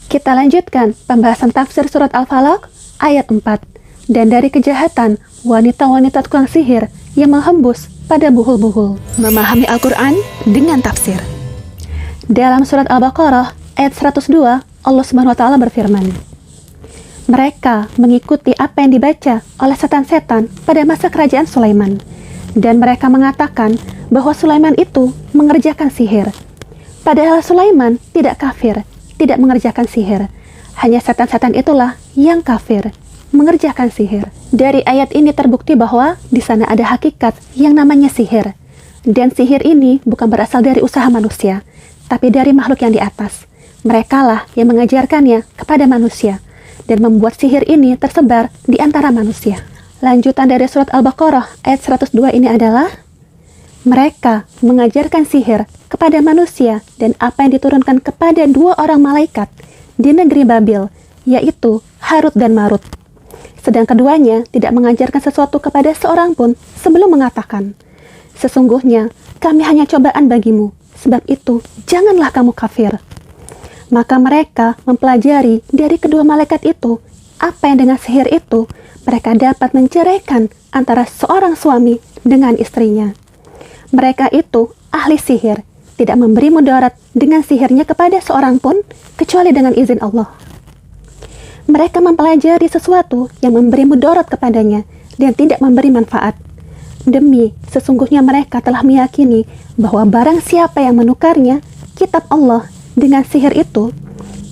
Kita lanjutkan pembahasan tafsir surat Al-Falaq ayat 4. Dan dari kejahatan wanita-wanita tukang sihir yang menghembus pada buhul-buhul. Memahami Al-Quran dengan tafsir. Dalam surat Al-Baqarah ayat 102, Allah SWT berfirman, mereka mengikuti apa yang dibaca oleh setan-setan pada masa kerajaan Sulaiman. Dan mereka mengatakan bahwa Sulaiman itu mengerjakan sihir. Padahal Sulaiman tidak kafir, tidak mengerjakan sihir. Hanya setan-setan itulah yang kafir, mengerjakan sihir. Dari ayat ini terbukti bahwa di sana ada hakikat yang namanya sihir. Dan sihir ini bukan berasal dari usaha manusia, tapi dari makhluk yang di atas. Merekalah yang mengajarkannya kepada manusia dan membuat sihir ini tersebar di antara manusia. Lanjutan dari surat Al-Baqarah ayat 102 ini adalah, mereka mengajarkan sihir kepada manusia dan apa yang diturunkan kepada dua orang malaikat di negeri Babil, yaitu Harut dan Marut. Sedang keduanya tidak mengajarkan sesuatu kepada seorang pun sebelum mengatakan, sesungguhnya kami hanya cobaan bagimu, sebab itu janganlah kamu kafir. Maka mereka mempelajari dari kedua malaikat itu apa yang dengan sihir itu mereka dapat menceraikan antara seorang suami dengan istrinya. Mereka itu ahli sihir, tidak memberi mudarat dengan sihirnya kepada seorang pun kecuali dengan izin Allah. Mereka mempelajari sesuatu yang memberi mudarat kepadanya dan tidak memberi manfaat. Demi sesungguhnya mereka telah meyakini bahwa barang siapa yang menukarnya kitab Allah dengan sihir itu,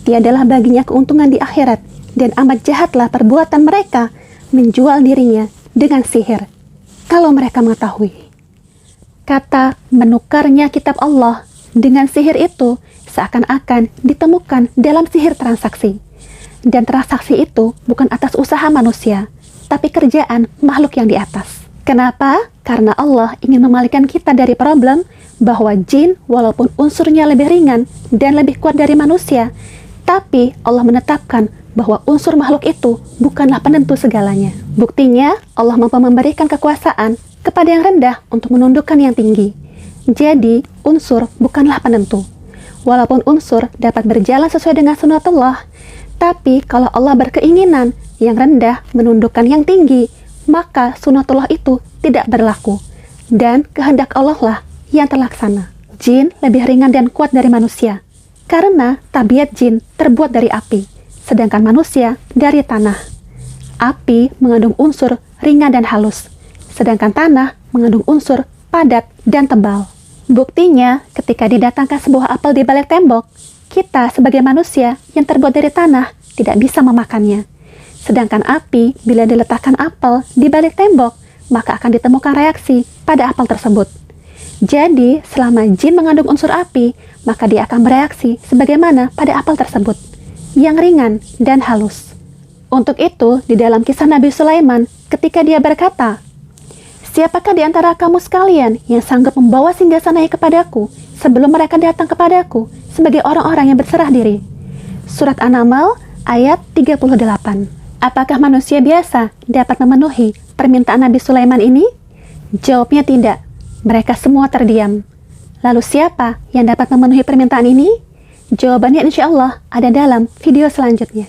tiadalah baginya keuntungan di akhirat, dan amat jahatlah perbuatan mereka menjual dirinya dengan sihir, kalau mereka mengetahui. Kata menukarnya kitab Allah dengan sihir itu seakan-akan ditemukan dalam sihir transaksi. Dan transaksi itu bukan atas usaha manusia, tapi kerjaan makhluk yang di atas. Kenapa? Karena Allah ingin memalingkan kita dari problem bahwa jin walaupun unsurnya lebih ringan dan lebih kuat dari manusia, tapi Allah menetapkan bahwa unsur makhluk itu bukanlah penentu segalanya. Buktinya, Allah mampu memberikan kekuasaan kepada yang rendah untuk menundukkan yang tinggi. Jadi, unsur bukanlah penentu. Walaupun unsur dapat berjalan sesuai dengan sunatullah, tapi kalau Allah berkeinginan yang rendah menundukkan yang tinggi, maka sunatullah itu tidak berlaku, dan kehendak Allah lah yang terlaksana. Jin lebih ringan dan kuat dari manusia, karena tabiat jin terbuat dari api, sedangkan manusia dari tanah. Api mengandung unsur ringan dan halus, sedangkan tanah mengandung unsur padat dan tebal. Buktinya, ketika didatangkan sebuah apel di balik tembok, kita sebagai manusia yang terbuat dari tanah tidak bisa memakannya. Sedangkan api, bila diletakkan apel di balik tembok, maka akan ditemukan reaksi pada apel tersebut. Jadi, selama jin mengandung unsur api, maka dia akan bereaksi sebagaimana pada apel tersebut, yang ringan dan halus. Untuk itu, di dalam kisah Nabi Sulaiman, ketika dia berkata, siapakah di antara kamu sekalian yang sanggup membawa singgasananya kepadaku sebelum mereka datang kepadaku sebagai orang-orang yang berserah diri? Surat An-Naml ayat 38. Apakah manusia biasa dapat memenuhi permintaan Nabi Sulaiman ini? Jawabnya tidak. Mereka semua terdiam. Lalu siapa yang dapat memenuhi permintaan ini? Jawabannya insya Allah ada dalam video selanjutnya.